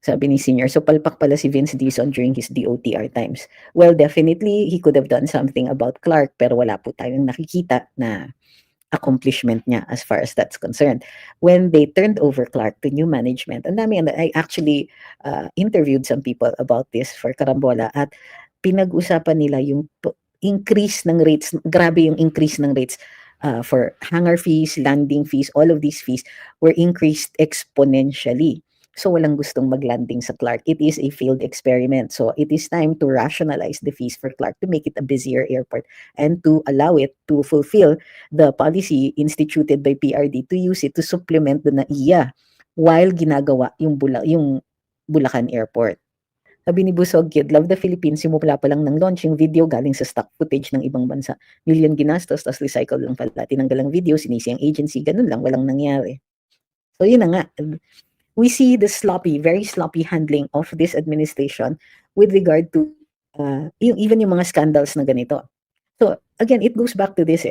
Sabi ni Senior, so palpak pala si Vince Dizon during his DOTR times. Well, definitely, he could have done something about Clark, pero wala po tayong nakikita na accomplishment niya as far as that's concerned. When they turned over Clark to new management, and I actually interviewed some people about this for Karambola at pinag-usapan nila yung increase ng rates, grabe yung increase ng rates for hangar fees, landing fees, all of these fees were increased exponentially. So walang gustong mag-landing sa Clark. It is a failed experiment. So it is time to rationalize the fees for Clark to make it a busier airport and to allow it to fulfill the policy instituted by PRD to use it to supplement the NAIA while ginagawa yung Bulacan Airport. Sabi ni Busog Kid, Love the Philippines, simula pa lang ng launch yung video galing sa stock footage ng ibang bansa. Million ginastos, tapos recycle lang pala. Tinanggal ang video, sinisi ang agency, ganun lang, walang nangyari. So yun na nga. We see the very sloppy handling of this administration with regard to even yung mga scandals na ganito. So again, it goes back to this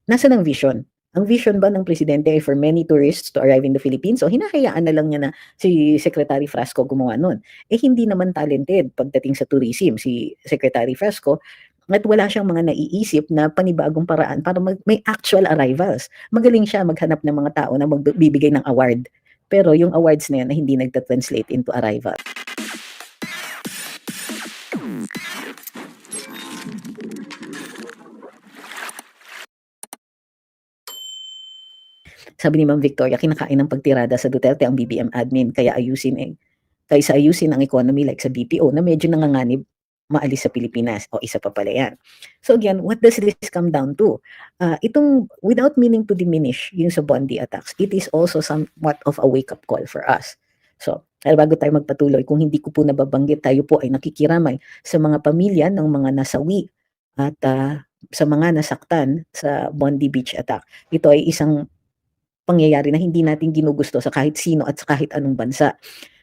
Nasaan ang vision? Ang vision ba ng presidente ay for many tourists to arrive in the Philippines? So hinahayaan na lang niya na si Secretary Frasco gumawa nun. Hindi naman talented pagdating sa tourism si Secretary Frasco at wala siyang mga naiisip na panibagong paraan para may actual arrivals. Magaling siya maghanap ng mga tao na magbibigay ng award. Pero yung awards na yun na hindi nagta-translate into arrival. Sabi ni Ma'am Victoria, kinakain ng pagtirada sa Duterte ang BBM admin, kaysa ayusin ang economy like sa BPO na medyo nanganganib maalis sa Pilipinas. Isa pa pala yan. So again, what does this come down to? Itong, without meaning to diminish yung sa Bondi attacks, it is also somewhat of a wake-up call for us. So, bago tayo magpatuloy, kung hindi ko po nababanggit, tayo po ay nakikiramay sa mga pamilya ng mga nasawi at sa mga nasaktan sa Bondi Beach attack. Ito ay isang pangyayari na hindi natin ginugusto sa kahit sino at sa kahit anong bansa.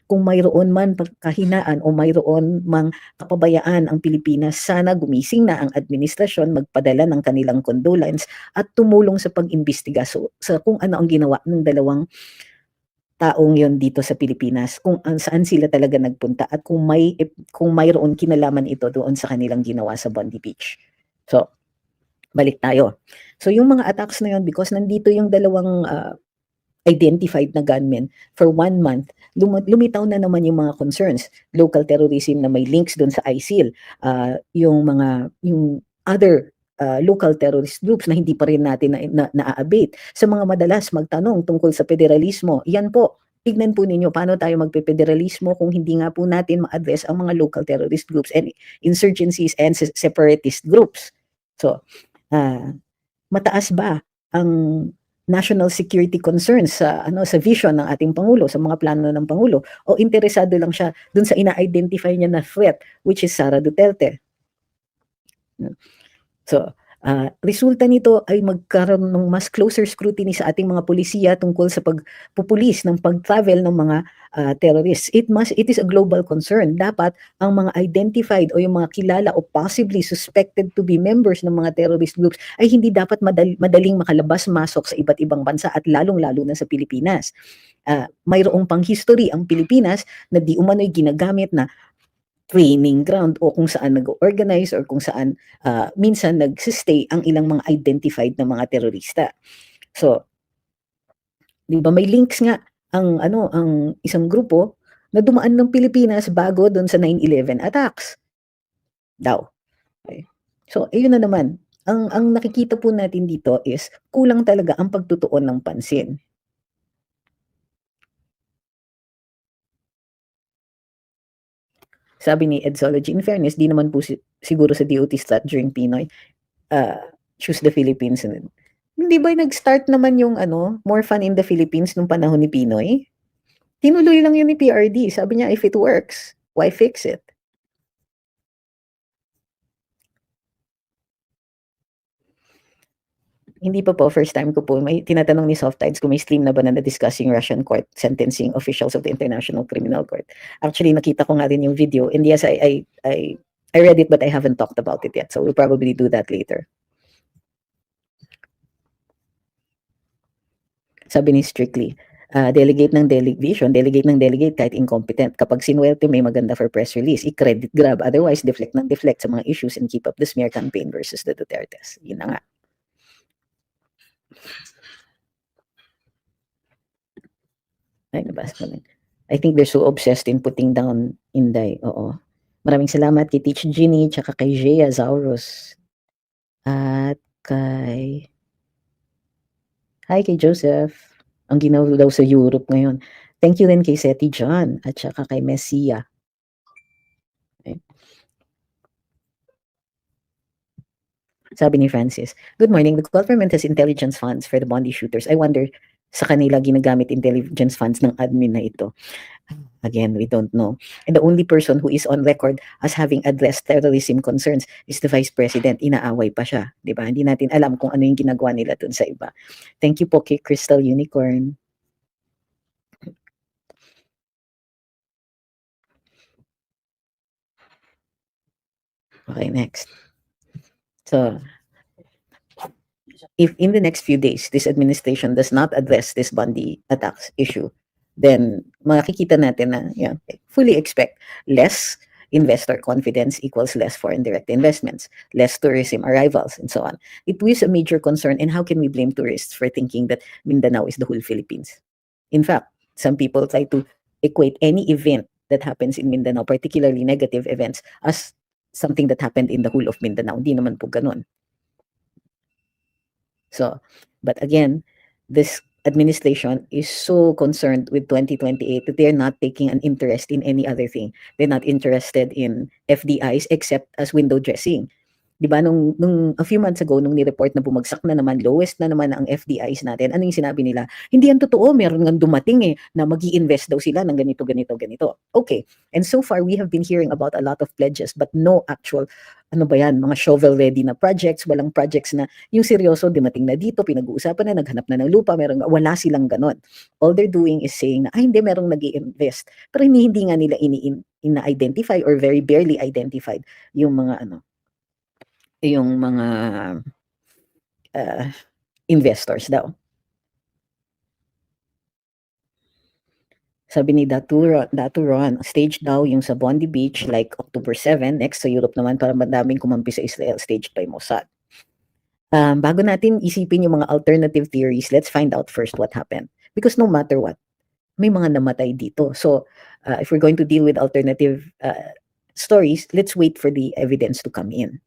Kung mayroon man pagkahinaan o mayroon mang kapabayaan ang Pilipinas, sana gumising na ang administrasyon, magpadala ng kanilang condolence at tumulong sa pag-imbestiga sa kung ano ang ginawa ng dalawang taong yon dito sa Pilipinas, kung saan sila talaga nagpunta at kung mayroon kinalaman ito doon sa kanilang ginawa sa Bondi Beach. So, balik tayo. So yung mga attacks na yon, because nandito yung dalawang identified na gunmen for 1 month, lumitaw na naman yung mga concerns. Local terrorism na may links doon sa ISIL, yung other local terrorist groups na hindi pa rin natin na-abate. Sa mga madalas magtanong tungkol sa federalismo, yan po, tignan po ninyo paano tayo magpe-federalismo kung hindi nga po natin ma-address ang mga local terrorist groups and insurgencies and separatist groups. So, mataas ba ang national security concerns sa vision ng ating Pangulo, sa mga plano ng Pangulo, o interesado lang siya dun sa ina-identify niya na threat, which is Sara Duterte? So, resulta nito ay magkaroon ng mas closer scrutiny sa ating mga pulisiya tungkol sa pagpupulis ng pag-travel ng mga terrorists. It is a global concern. Dapat ang mga identified o yung mga kilala o possibly suspected to be members ng mga terrorist groups ay hindi dapat madaling makalabas-masok sa iba't ibang bansa at lalong-lalo na sa Pilipinas. Mayroong pang history ang Pilipinas na di umano'y ginagamit na training ground o kung saan nag-organize or kung saan minsan nag-stay ang ilang mga identified na mga terorista. So, di ba may links nga ang isang grupo na dumaan ng Pilipinas bago doon sa 9/11 attacks daw. Okay. So, ayun na naman. Ang nakikita po natin dito is kulang talaga ang pagtutuon ng pansin. Sabi ni Edsology, in fairness, di naman po siguro sa DOT strat during Pinoy, choose the Philippines. Hindi ba nag-start naman yung more fun in the Philippines nung panahon ni Pinoy? Tinuloy lang yun ni PRD. Sabi niya, if it works, why fix it? Hindi pa po, first time ko po. May tinatanong ni Softides kung may stream na ba na discussing Russian court sentencing officials of the International Criminal Court. Actually, nakita ko nga din yung video. And yes, I read it but I haven't talked about it yet. So we'll probably do that later. Sabi ni Strictly, delegate ng delegate kahit incompetent. Kapag sinuwerte, may maganda for press release, i-credit grab, otherwise deflect ng deflect sa mga issues and keep up the smear campaign versus the Dutertes. Yun na nga. Ay, nabasa ko lang. I think they're so obsessed in putting down Inday. Oo. Maraming salamat kay Teach Ginny, tsaka kay Jea Zaurus. At kay... Hi kay Joseph. Ang ginawa daw sa Europe ngayon. Thank you din kay Seti John at saka kay Messia. Okay. Sabi ni Francis, "Good morning. The government has intelligence funds for the Bondi shooters. I wonder sa kanila ginagamit intelligence funds ng admin na ito." Again, we don't know. And the only person who is on record as having addressed terrorism concerns is the Vice President. Inaaway pa siya, 'di ba? Hindi natin alam kung ano yung ginagawa nila dun sa iba. Thank you po kay Crystal Unicorn. Okay, next. So, if in the next few days, this administration does not address this Bondi attacks issue, then makikita natin na fully expect less investor confidence equals less foreign direct investments, less tourism arrivals, and so on. It is a major concern, and how can we blame tourists for thinking that Mindanao is the whole Philippines? In fact, some people try to equate any event that happens in Mindanao, particularly negative events, as something that happened in the whole of Mindanao. Hindi naman po ganun. So, but again, this administration is so concerned with 2028 that they're not taking an interest in any other thing. They're not interested in FDIs except as window dressing. 'Di ba nung a few months ago nung ni-report na bumagsak na naman, lowest na naman ang FDIs natin, ano yung sinabi nila? Hindi yan totoo, meron ngang dumating na magi-invest daw sila ng ganito, ganito, ganito. Okay, and so far we have been hearing about a lot of pledges but no actual, ano ba yan, mga shovel-ready na projects, walang projects na yung seryoso, dumating na dito, pinag-uusapan na, naghanap na ng lupa, wala silang ganon. All they're doing is saying na, hindi, merong nag-i-invest. Pero hindi nga nila ina-identify or very barely identified yung mga investors daw. Sabi ni Datu Ron, stage daw yung sa Bondi Beach like October 7, next sa Europe naman para madaming kumampi sa Israel, staged by Mossad. Bago natin isipin yung mga alternative theories, let's find out first what happened. Because no matter what, may mga namatay dito. So, if we're going to deal with alternative stories, let's wait for the evidence to come in.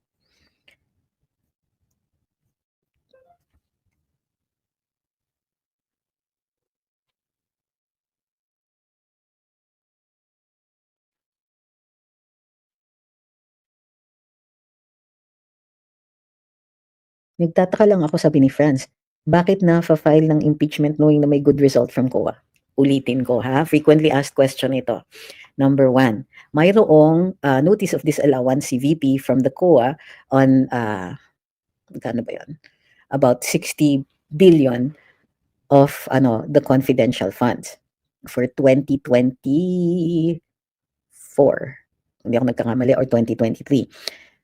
Nagtataka lang ako, sabi ni Franz, bakit na-file ng impeachment knowing na may good result from COA? Ulitin ko ha, frequently asked question ito. Number 1, mayroong notice of disallowance si VP from the COA on, magkano ba yun? About 60 billion of the confidential funds for 2024. Hindi ako nagkakamali, or 2023.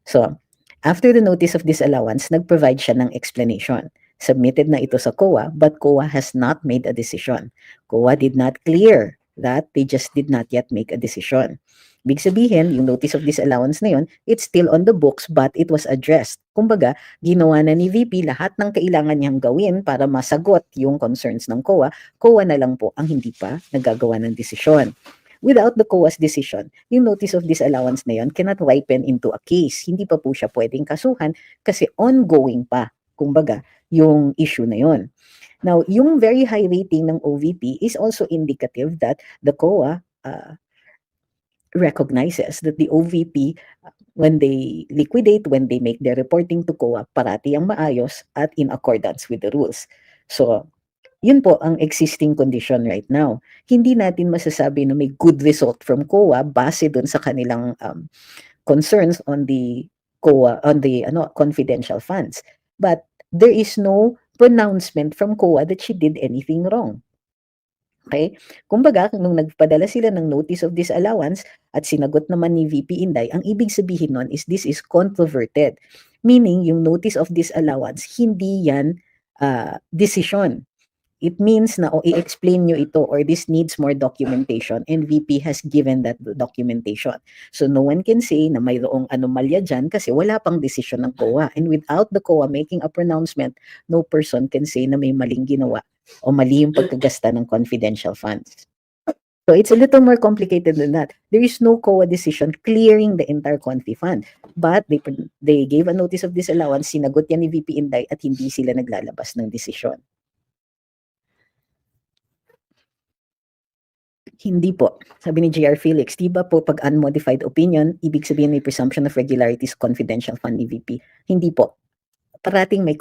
So, after the notice of disallowance, nag-provide siya ng explanation. Submitted na ito sa COA, but COA has not made a decision. COA did not clear that, they just did not yet make a decision. Ibig sabihin, yung notice of disallowance na yun, it's still on the books but it was addressed. Kumbaga, ginawa na ni VP lahat ng kailangan niyang gawin para masagot yung concerns ng COA. COA na lang po ang hindi pa nagagawa ng desisyon. Without the COA's decision, yung notice of disallowance na yun cannot ripen into a case. Hindi pa po siya pwedeng kasuhan kasi ongoing pa, kumbaga, yung issue na yun. Now, yung very high rating ng OVP is also indicative that the COA recognizes that the OVP, when they liquidate, when they make their reporting to COA, parati ang maayos at in accordance with the rules. So, yun po ang existing condition right now. Hindi natin masasabi na may good result from COA base dun sa kanilang concerns on the COA, on the confidential funds. But there is no pronouncement from COA that she did anything wrong. Okay? Kumbaga, nung nagpadala sila ng notice of disallowance at sinagot naman ni VP Inday, ang ibig sabihin nun is this is controverted. Meaning, yung notice of disallowance, hindi yan decision. It means na i-explain nyo ito or this needs more documentation and VP has given that documentation. So no one can say na mayroong anomalya dyan kasi wala pang desisyon ng COA. And without the COA making a pronouncement, no person can say na may maling ginawa o mali yung pagkagasta ng confidential funds. So it's a little more complicated than that. There is no COA decision clearing the entire confi fund. But they gave a notice of disallowance, sinagot yan ni VP Inday at hindi sila naglalabas ng desisyon. Hindi po. Sabi ni JR Felix, di ba po pag unmodified opinion, ibig sabihin may presumption of regularity sa confidential fund ni VP? Hindi po. Parating may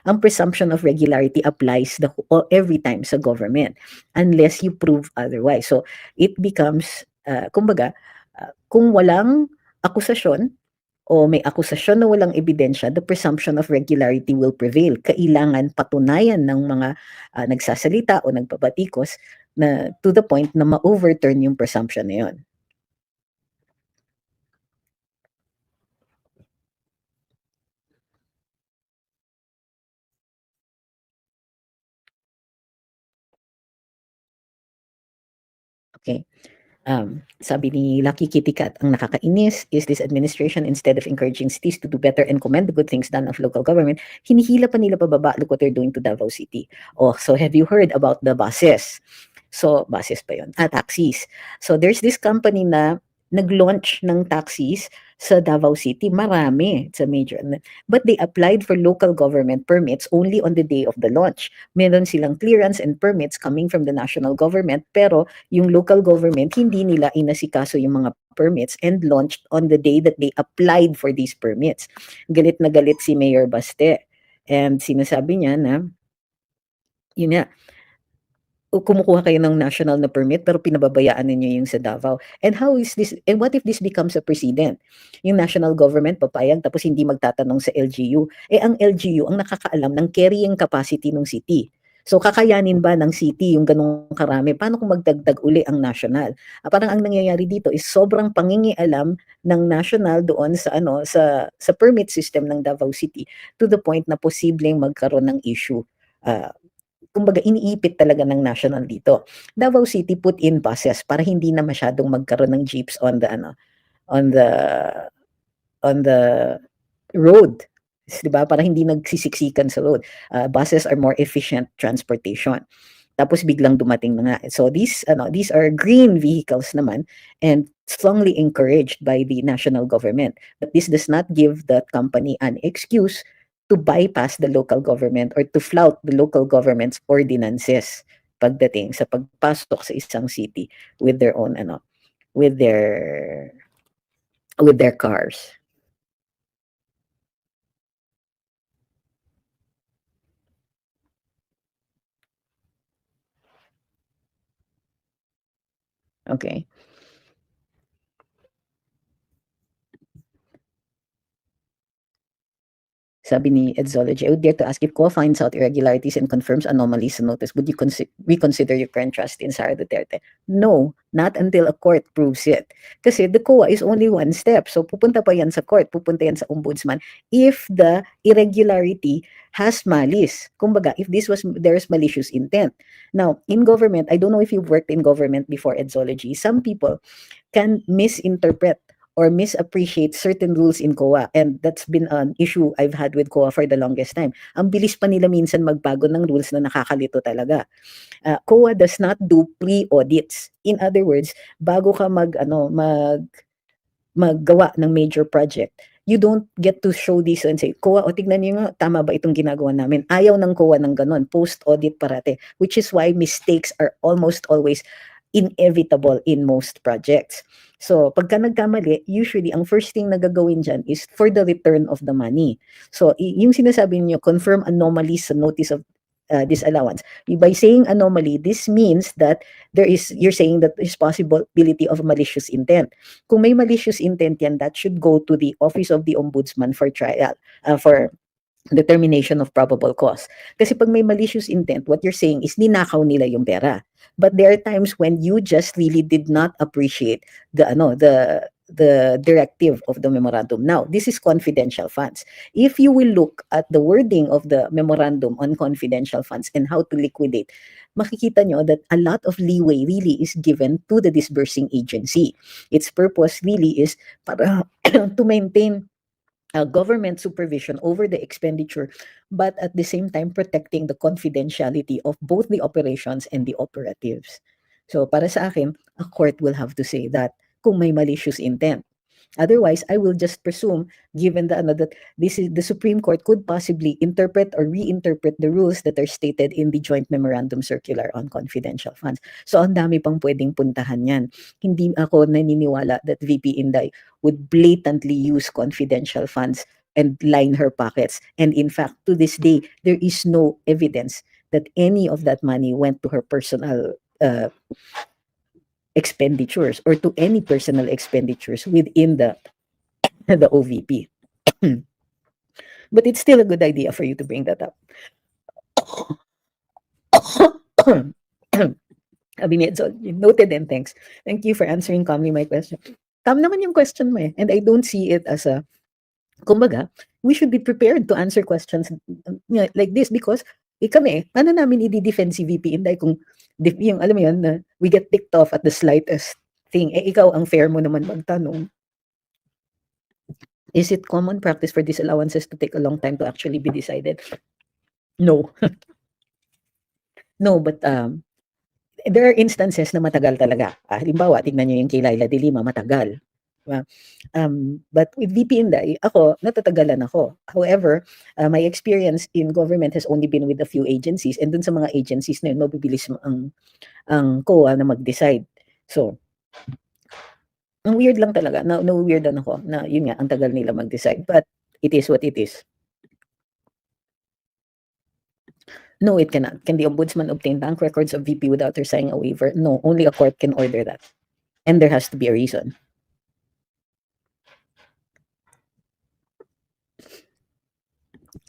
ang presumption of regularity applies every time sa government unless you prove otherwise. So it becomes, kumbaga, kung walang akusasyon o may akusasyon na walang ebidensya, the presumption of regularity will prevail. Kailangan patunayan ng mga nagsasalita o nagpapatikos na to the point na ma-overturn yung presumption na yun. Okay. Sabi ni Lucky Kitty Cat, ang nakakainis is this administration, instead of encouraging cities to do better and commend the good things done of local government, hinihila pa nila pababa. Look what they're doing to Davao City. Oh, so have you heard about the buses? So, buses pa yun. Taxis. So, there's this company na nag-launch ng taxis sa Davao City. Marami. It's a major. But they applied for local government permits only on the day of the launch. Meron silang clearance and permits coming from the national government, pero yung local government, hindi nila inasikaso yung mga permits and launched on the day that they applied for these permits. Galit na galit si Mayor Baste. And sinasabi niya na, yun nga, kumukuha kayo ng national na permit pero pinababayaan ninyo yung sa Davao. And how is this, and what if this becomes a precedent? Yung national government papayag tapos hindi magtatanong sa LGU. Ang LGU ang nakakaalam ng carrying capacity ng city. So kakayanin ba ng city yung ganung karami? Paano kung magdagdag uli ang national? Parang ang nangyayari dito is sobrang pangingialam ng national doon sa sa permit system ng Davao City to the point na posibleng magkaroon ng issue. Kumbaga iniipit talaga ng national dito. Davao City put in buses para hindi na masyadong magkaroon ng jeeps on the road. 'Di ba? Para hindi nagsisiksikan sa road. Buses are more efficient transportation. Tapos biglang dumating na nga. So these are green vehicles naman and strongly encouraged by the national government. But this does not give that company an excuse to bypass the local government or to flout the local government's ordinances pagdating sa pagpasok sa isang city with their own with their cars. Okay. Sabi ni Edzology, I would dare to ask if COA finds out irregularities and confirms anomalies in notice, would you reconsider your current trust in Sara Duterte? No, not until a court proves it. Kasi the COA is only one step. So pupunta pa yan sa court, pupunta yan sa ombudsman if the irregularity has malice. Kumbaga, if there's malicious intent. Now, in government, I don't know if you've worked in government before, Edzology, some people can misinterpret or misappreciate certain rules in COA. And that's been an issue I've had with COA for the longest time. Ang bilis pa nila minsan magbago ng rules na nakakalito talaga. COA does not do pre-audits. In other words, bago ka maggawa ng major project, you don't get to show this and say, COA, tignan niyo nga, tama ba itong ginagawa namin? Ayaw ng COA ng ganon, post-audit parate, which is why mistakes are almost always inevitable in most projects. So, pagka nagkamali, usually, ang first thing na gagawin dyan is for the return of the money. So, yung sinasabi niyo, confirm anomalies sa notice of disallowance. By saying anomaly, this means that you're saying that there's possibility of malicious intent. Kung may malicious intent yan, that should go to the Office of the Ombudsman for trial, for determination of probable cause. Kasi pag may malicious intent, what you're saying is ninakaw nila yung pera. But there are times when you just really did not appreciate the the directive of the memorandum. Now, this is confidential funds. If you will look at the wording of the memorandum on confidential funds and how to liquidate, makikita nyo that a lot of leeway really is given to the disbursing agency. Its purpose really is para to maintain government supervision over the expenditure, but at the same time protecting the confidentiality of both the operations and the operatives. So para sa akin, a court will have to say that kung may malicious intent. Otherwise, I will just presume, given that this is the Supreme Court could possibly interpret or reinterpret the rules that are stated in the Joint Memorandum Circular on Confidential Funds. So ang dami pang pwedeng puntahan yan. Hindi ako naniniwala that VP Inday would blatantly use confidential funds and line her pockets. And in fact, to this day, there is no evidence that any of that money went to her personal expenditures or to any personal expenditures within the OVP. But it's still a good idea for you to bring that up. So noted and thanks. Thank you for answering calmly my question. Tam naman yung question mo eh. And I don't see it as a, kumbaga, we should be prepared to answer questions like this because kami, paano namin i-defend si VP Inday kung yung, alam mo yun, we get ticked off at the slightest thing. Ikaw, ang fair mo naman magtanong. Is it common practice for disallowances to take a long time to actually be decided? No. No, but there are instances na matagal talaga. Halimbawa, tignan nyo yung kay Laila de Lima, matagal. But with VP Inday, ako, natatagalan ako. However, my experience in government has only been with a few agencies and dun sa mga agencies na yun, mabibilis ang COA na mag-decide. So, ang weird lang talaga. Na-weirdan ako na yun nga, ang tagal nila mag-decide. But it is what it is. No, it cannot. Can the ombudsman obtain bank records of VP without her signing a waiver? No, only a court can order that. And there has to be a reason.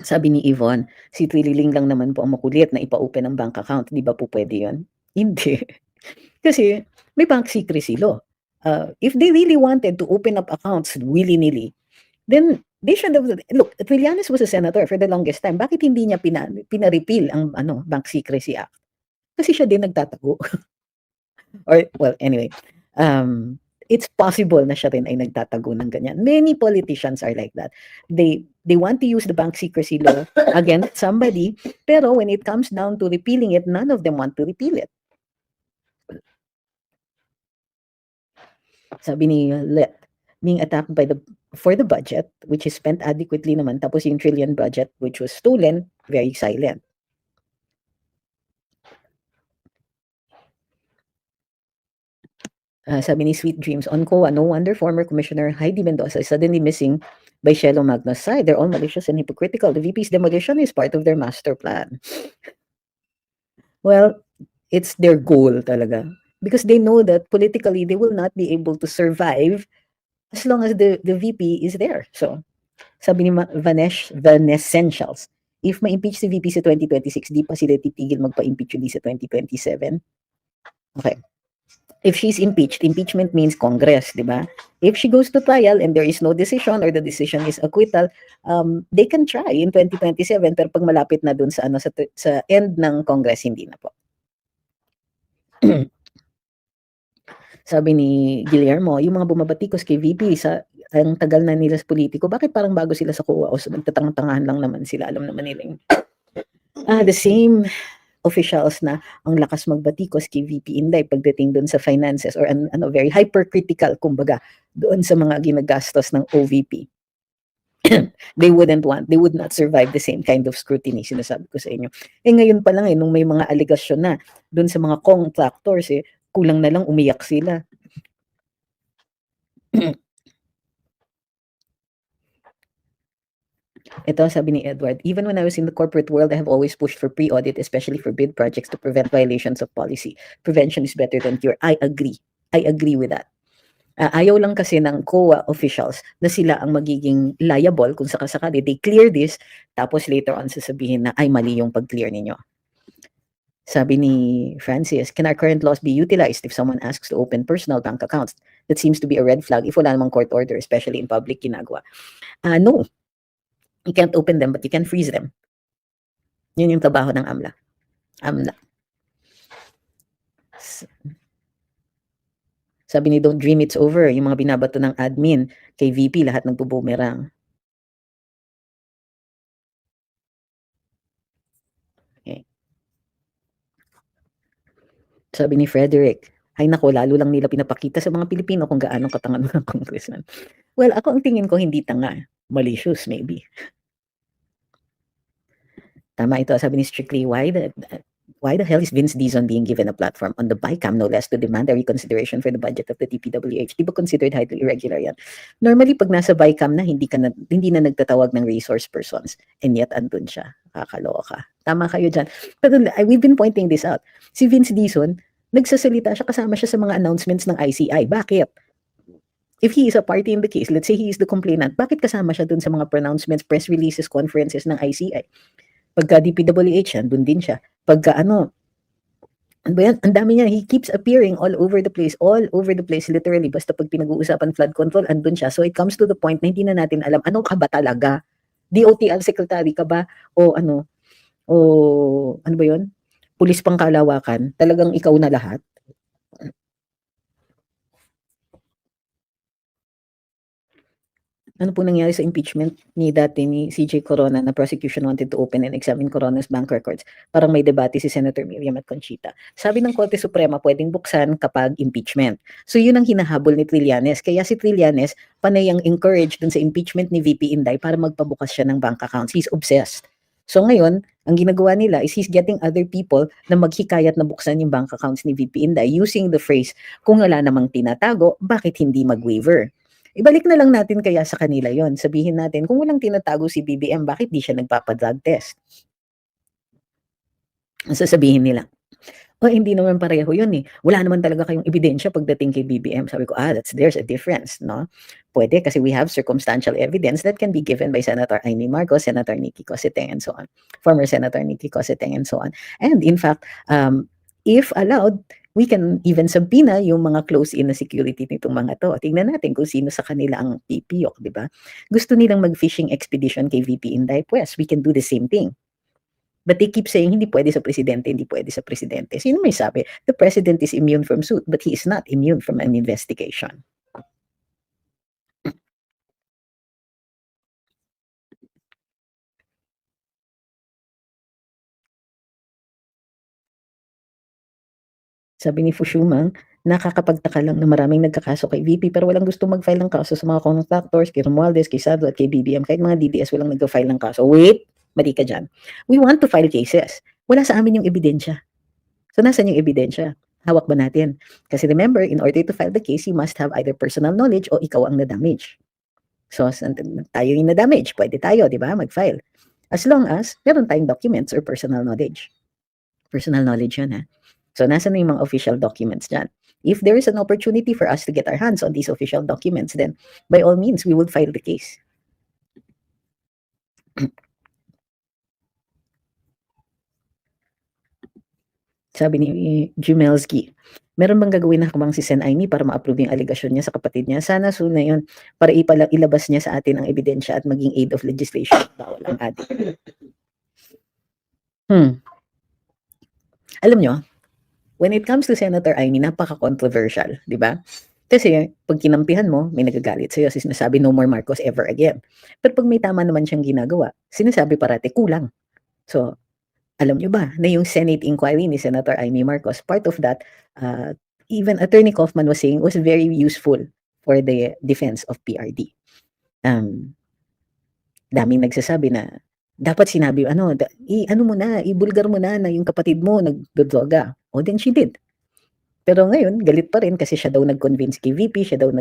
Sabi ni Yvonne, si Trililing lang naman po ang makulit na ipa-open ang bank account. Di ba po pwede yun? Hindi. Kasi may bank secrecy law. If they really wanted to open up accounts willy-nilly, then they should have, look, Trillanes was a senator for the longest time. Bakit hindi niya pina-repeal ang Bank Secrecy Act? Kasi siya din nagtatago. Or, well, anyway, it's possible na siya rin ay nagtatago ng ganyan. Many politicians are like that. They want to use the bank secrecy law against somebody, pero when it comes down to repealing it, none of them want to repeal it. Sabi ni Let, being attacked for the budget, which is spent adequately naman, tapos yung trillion budget, which was stolen, very silent. Sabi ni Sweet Dreams, on COA, no wonder former Commissioner Heidi Mendoza is suddenly missing by Shelo Magno's side. They're all malicious and hypocritical. The VP's demolition is part of their master plan. Well, it's their goal talaga. Because they know that politically, they will not be able to survive as long as the VP is there. So, sabi ni Vanessentials, if ma-impeach si VP sa 2026, di pa sila titigil magpa-impeach uli sa 2027. Okay. If she's impeached, impeachment means Congress, di ba? If she goes to trial and there is no decision or the decision is acquittal, they can try in 2027 pero pag malapit na dun sa end ng Congress, hindi na po. Sabi ni Guillermo, yung mga bumabatikos kay VP ang tagal na nila sa politiko, bakit parang bago sila sa COA o magtatang-tangahan lang naman sila, alam naman nila the same officials na ang lakas magbatikos kay VP Inday pagdating doon sa finances or very hypercritical kumbaga doon sa mga ginagastos ng OVP. They would not survive the same kind of scrutiny, sinasabi ko sa inyo. Ngayon pa lang nung may mga aligasyon na doon sa mga contractors kulang na lang umiyak sila. Ito, sabi ni Edward, even when I was in the corporate world, I have always pushed for pre-audit, especially for bid projects to prevent violations of policy. Prevention is better than cure. I agree. I agree with that. Ayaw lang kasi ng COA officials na sila ang magiging liable kung sakasakali they clear this, tapos later on sasabihin na ay mali yung pag-clear ninyo. Sabi ni Francis, can our current laws be utilized if someone asks to open personal bank accounts? that seems to be a red flag if wala namang court order, especially in public ginagawa. No, you can't open them, but you can freeze them. Yun yung trabaho ng AMLA. Sabi ni Don't Dream It's Over, yung mga binabato ng admin kay VP, lahat nagbo-boomerang. Okay. Sabi ni Frederick, ay nako, lalo lang nila pinapakita sa mga Pilipino kung gaano katanga mga congressman. Well, ako ang tingin ko hindi tanga, malicious maybe. Tama ito, sabi ni Strictly, why the hell is Vince Dizon being given a platform on the BICAM, no less, to demand a reconsideration for the budget of the DPWH? Di ba considered highly irregular yan? Normally, pag nasa BICAM na, hindi na nagtatawag ng resource persons, and yet andun siya. Kakaloka. Tama kayo dyan. Pero we've been pointing this out. Si Vince Dizon, nagsasalita siya, kasama siya sa mga announcements ng ICI. Bakit? If he is a party in the case, let's say he is the complainant, bakit kasama siya dun sa mga pronouncements, press releases, conferences ng ICI? Pagka DPWH yan, dun din siya. Pagka ano ba yan? Ang dami niya. He keeps appearing all over the place, literally. Basta pag pinag-uusapan flood control, andun siya. So it comes to the point na hindi na natin alam, ano ka ba talaga? DOTR secretary ka ba? O ano ba yun? Pulis pang kalawakan? Talagang ikaw na lahat? Ano po nangyari sa impeachment ni CJ Corona na prosecution wanted to open and examine Corona's bank records? Parang may debate si Senator Miriam at Conchita. Sabi ng Korte Suprema, pwedeng buksan kapag impeachment. So yun ang hinahabol ni Trillanes. Kaya si Trillanes, panay ang encourage dun sa impeachment ni VP Inday para magpabukas siya ng bank accounts. He's obsessed. So ngayon, ang ginagawa nila is he's getting other people na maghikayat na buksan yung bank accounts ni VP Inday using the phrase, kung wala namang tinatago, bakit hindi mag-waiver? Ibalik na lang natin kaya sa kanila yon. Sabihin natin, kung walang tinatago si BBM, bakit di siya nagpapadrug test? Ang sasabihin nila, hindi naman pareho yun eh. Wala naman talaga kayong ebidensya pagdating kay BBM. Sabi ko, there's a difference, no? Pwede kasi we have circumstantial evidence that can be given by Senator Amy Marcos, Senator Nikki Cositeng, and so on. Former Senator Nikki Cositeng, and so on. And in fact, if allowed, we can even subpoena yung mga close-in na security nitong mga to. Tingnan natin kung sino sa kanila ang pipiyok, di ba? Gusto nilang mag-fishing expedition kay VP Inday, pues we can do the same thing. But they keep saying, hindi pwede sa presidente, hindi pwede sa presidente. Sino may sabi? The president is immune from suit, but he is not immune from an investigation. Sabi ni Fushumang, nakakapagtaka lang na maraming nagkakaso kay VP pero walang gusto mag-file ng kaso sa mga contractors, kay Romualdez, kay Sado at kay BBM. Kahit mga DDS walang nag-file ng kaso. Wait, mali ka dyan. We want to file cases. Wala sa amin yung ebidensya. So nasan yung ebidensya? Hawak ba natin? Kasi remember, in order to file the case, you must have either personal knowledge o ikaw ang na-damage. So tayo yung na-damage, pwede tayo, di ba, mag-file. As long as meron tayong documents or personal knowledge. Personal knowledge yun, ha? So, nasa na yung mga official documents dyan? If there is an opportunity for us to get our hands on these official documents, then by all means, we would file the case. Sabi ni Jumelski, meron bang gagawin na hakbang si Sen Aimee para ma-approve yung allegation niya sa kapatid niya? Sana soon na yun para ilabas niya sa atin ang ebidensya at maging aid of legislation. Bawal ang atin. Alam nyo, when it comes to Senator Aimee, napaka-controversial, di ba? Kasi pag kinampihan mo, may nagagalit sa'yo, sinasabi no more Marcos ever again. Pero pag may tama naman siyang ginagawa, sinasabi parati kulang. So, alam nyo ba na yung Senate inquiry ni Senator Amy Marcos, part of that, even Attorney Kaufman was saying, was very useful for the defense of PRD. Daming nagsasabi na, dapat sinabi, ibulgar mo na yung kapatid mo nagdodroga. Then she did. Pero ngayon, galit pa rin kasi siya daw nag-convince kay VP, siya daw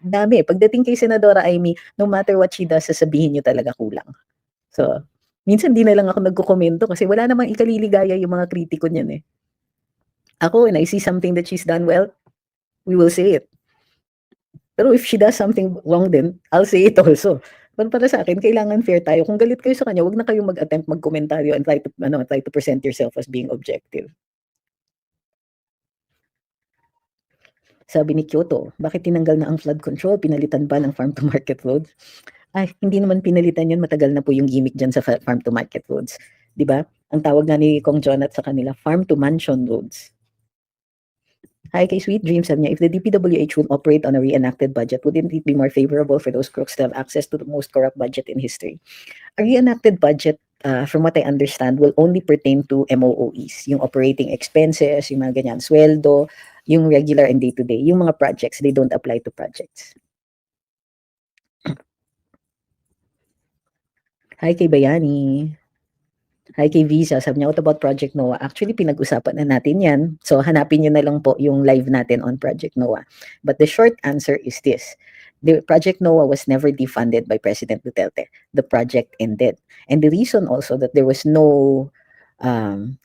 dami. Pagdating kay Senadora Amy, no matter what she does, sasabihin niyo talaga kulang. So, minsan di na lang ako nagko-komento kasi wala namang ikaliligaya yung mga kritiko niyan eh. Ako, when I see something that she's done well, we will say it. Pero if she does something wrong then, I'll say it also. Pero para sa akin, kailangan fair tayo. Kung galit kayo sa kanya, wag na kayong mag-attempt mag-komentaryo and try to present yourself as being objective. Sabi ni Kyoto, bakit tinanggal na ang flood control, pinalitan ba ng farm to market roads? Ay, hindi naman pinalitan yun, matagal na po yung gimmick dyan sa farm to market roads. 'Di ba? Ang tawag nga ni Kong John at sa kanila, farm to mansion roads. Hi kay Sweet Dreams, sabi niya, if the DPWH would operate on a reenacted budget, wouldn't it be more favorable for those crooks to have access to the most corrupt budget in history? A reenacted budget, from what I understand, will only pertain to MOOEs, yung operating expenses, yung mga ganyan, sweldo, yung regular and day-to-day. Yung mga projects, they don't apply to projects. Hi kay Bayani. Hi kay Visa, sabi niya, what about Project Noah? Actually, pinag-usapan na natin yan. So, hanapin niyo na lang po yung live natin on Project Noah. But the short answer is this. The Project Noah was never defunded by President Duterte. The project ended. And the reason also that there was no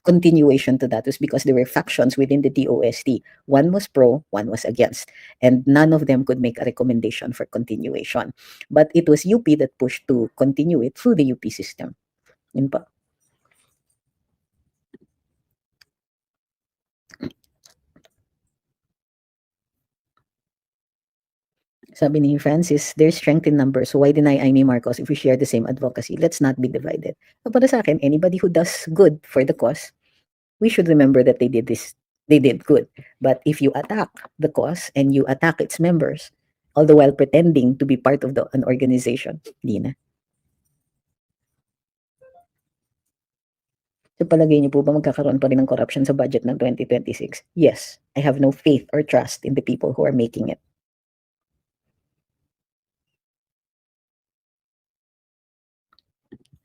continuation to that was because there were factions within the DOST. One was pro, one was against. And none of them could make a recommendation for continuation. But it was UP that pushed to continue it through the UP system. Yun pa. Sabi ni Francis, there's strength in numbers. So why deny Amy Marcos if we share the same advocacy? Let's not be divided. So para sa akin, anybody who does good for the cause, we should remember that they did good. But if you attack the cause and you attack its members, all the while pretending to be part of an organization, hindi na. So palagay niyo po ba magkakaroon pa rin ng corruption sa budget ng 2026? Yes. I have no faith or trust in the people who are making it.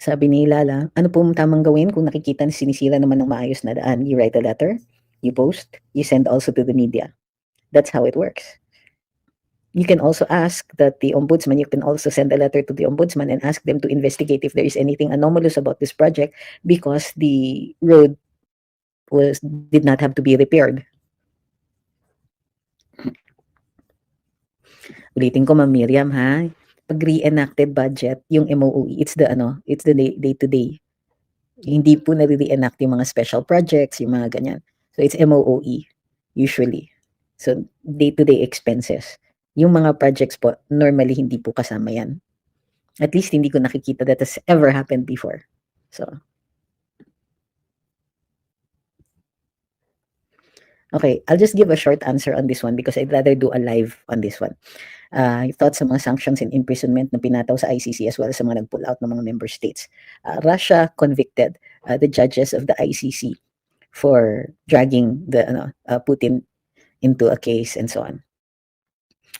Sabi ni Lala, ano po tamang gawin kung nakikita na sinisira naman ng maayos na daan? You write a letter, you post, you send also to the media. That's how it works. You can also ask that the ombudsman, you can also send a letter to the ombudsman and ask them to investigate if there is anything anomalous about this project because the road did not have to be repaired. Ulitin ko, Ma'am Miriam, ha? Pag re-enacted budget, yung MOOE, it's the day-to-day. Hindi po nare-reenact yung mga special projects, yung mga ganyan. So it's MOOE, usually. So day-to-day expenses. Yung mga projects po, normally hindi po kasama yan. At least hindi ko nakikita that has ever happened before. So, okay, I'll just give a short answer on this one because I'd rather do a live on this one. Thoughts sa mga sanctions and imprisonment na pinataw sa ICC as well as sa mga nag-pull out ng mga member states. Russia convicted the judges of the ICC for dragging the Putin into a case and so on.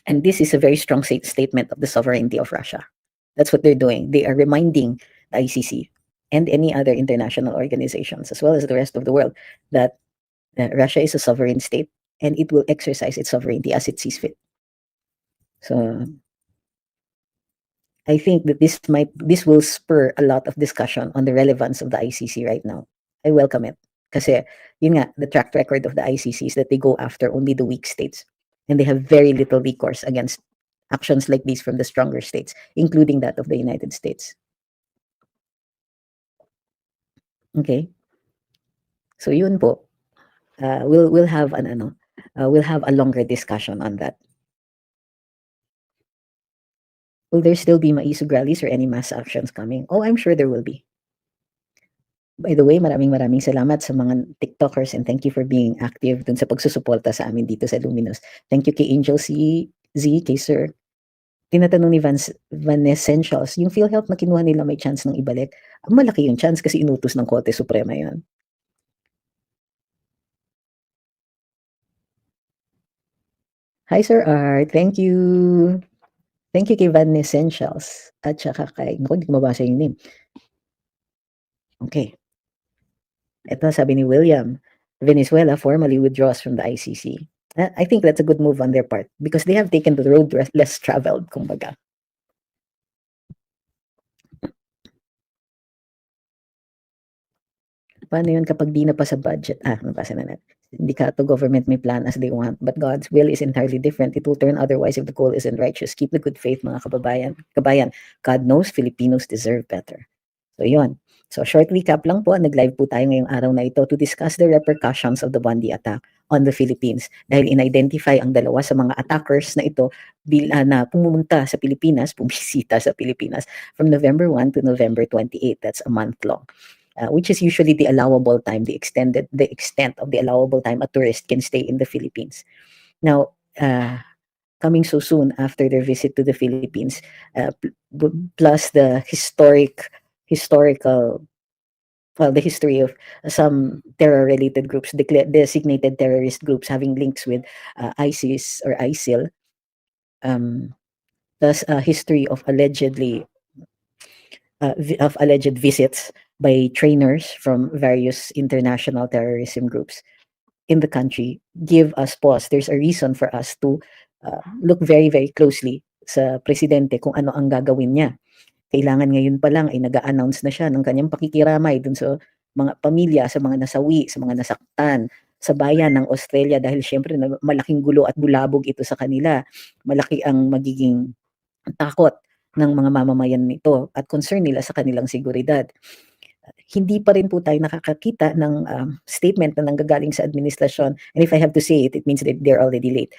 And this is a very strong statement of the sovereignty of Russia. That's what they're doing. They are reminding the ICC and any other international organizations, as well as the rest of the world, that Russia is a sovereign state and it will exercise its sovereignty as it sees fit. So I think that this will spur a lot of discussion on the relevance of the ICC right now. I welcome it. Kasi yun nga, the track record of the ICC is that they go after only the weak states. And they have very little recourse against actions like these from the stronger states, including that of the United States. Okay? So yun po. We'll have we'll have a longer discussion on that. Will there still be maisog rallies or any mass actions coming? Oh, I'm sure there will be. By the way, maraming salamat sa mga TikTokers and thank you for being active dun sa pagsusuporta sa amin dito sa Luminous. Thank you kay Angel Z, kay Sir. Tinatanong ni Vanessentials, yung PhilHealth na kinuha nila may chance ng ibalik. Malaki yung chance kasi inutos ng Korte Suprema yun. Hi Sir Art, thank you. Thank you kay Vanessentials. At saka kay, naku, hindi ko mabasa yung name. Okay. Ito sabi ni William, Venezuela formally withdraws from the ICC. I think that's a good move on their part because they have taken the road less traveled, kumbaga. Paano yun kapag di na pa sa budget? Nabasa na natin. Hindi ka to government may plan as they want, but God's will is entirely different. It will turn otherwise if the goal isn't righteous. Keep the good faith, mga kababayan. God knows Filipinos deserve better. So yun. So short recap lang po, nag-live po tayo ngayong araw na ito to discuss the repercussions of the Bondi attack on the Philippines dahil in-identify ang dalawa sa mga attackers na ito na pumunta sa Pilipinas, bumisita sa Pilipinas from November 1 to November 28. That's a month long. Which is usually the allowable time, the extent of the allowable time a tourist can stay in the Philippines. Now, coming so soon after their visit to the Philippines, plus the the history of some terror-related groups, designated terrorist groups having links with ISIS or ISIL, plus a history of alleged visits by trainers from various international terrorism groups in the country give us pause. There's a reason for us to look very, very closely sa presidente kung ano ang gagawin niya. Kailangan ngayon pa lang ay nag-a-announce na siya ng kanyang pakikiramay dun sa mga pamilya, sa mga nasawi, sa mga nasaktan, sa bayan ng Australia dahil syempre malaking gulo at bulabog ito sa kanila. Malaki ang magiging takot ng mga mamamayan nito at concern nila sa kanilang seguridad. Hindi pa rin po tayo nakakakita ng statement na nanggagaling sa administrasyon, and if I have to say it, it means that they're already late,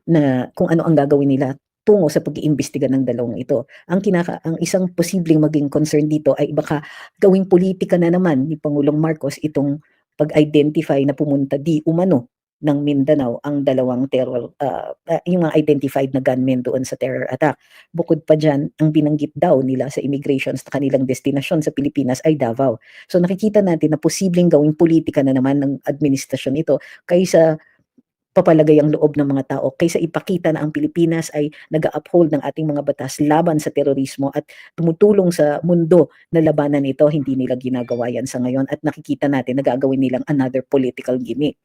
na kung ano ang gagawin nila tungo sa pag-iimbestiga ng dalawang ito. Ang isang posibleng maging concern dito ay baka gawing politika na naman ni Pangulong Marcos itong pag-identify na pumunta di umano ng Mindanao ang dalawang yung mga identified na gunmen doon sa terror attack. Bukod pa dyan, ang binanggit daw nila sa immigration sa kanilang destinasyon sa Pilipinas ay Davao. So nakikita natin na posibleng gawing politika na naman ng administrasyon ito kaysa papalagay ang loob ng mga tao, kaysa ipakita na ang Pilipinas ay nag-uphold ng ating mga batas laban sa terorismo at tumutulong sa mundo na labanan ito. Hindi nila ginagawa yan sa ngayon at nakikita natin na gagawin nilang another political gimmick.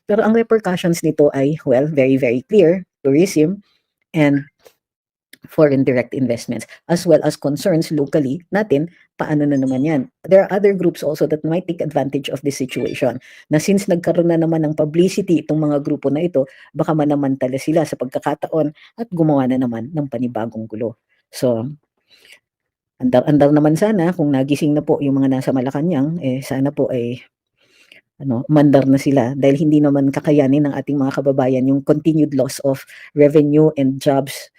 Pero ang repercussions nito ay, well, very, very clear. Tourism and foreign direct investments, as well as concerns locally natin, paano na naman yan. There are other groups also that might take advantage of this situation, na since nagkaroon na naman ng publicity itong mga grupo na ito, baka manamantala sila sa pagkakataon at gumawa na naman ng panibagong gulo. So, andar naman sana kung nagising na po yung mga nasa Malacanang, sana po ay mandar na sila dahil hindi naman kakayanin ng ating mga kababayan yung continued loss of revenue and jobs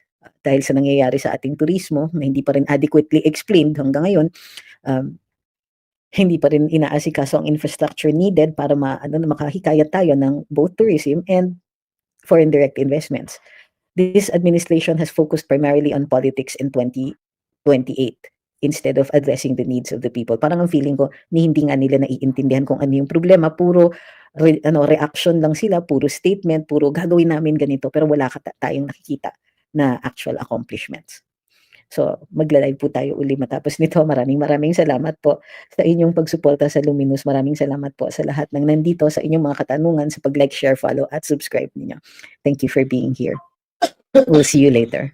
dahil sa nangyayari sa ating turismo na hindi pa rin adequately explained hanggang ngayon. Hindi pa rin inaasikaso ang infrastructure needed para makahikayat tayo ng both tourism and foreign direct investments. This administration has focused primarily on politics in 2028 instead of addressing the needs of the people. Parang ang feeling ko, hindi nga nila naiintindihan kung ano yung problema. Puro reaction lang sila, puro statement, puro gagawin namin ganito, pero wala tayong nakikita na actual accomplishments. So, magla-live po tayo uli matapos nito. Maraming salamat po sa inyong pagsuporta sa Luminous. Maraming salamat po sa lahat ng nandito, sa inyong mga katanungan, sa pag-like, share, follow, at subscribe ninyo. Thank you for being here. We'll see you later.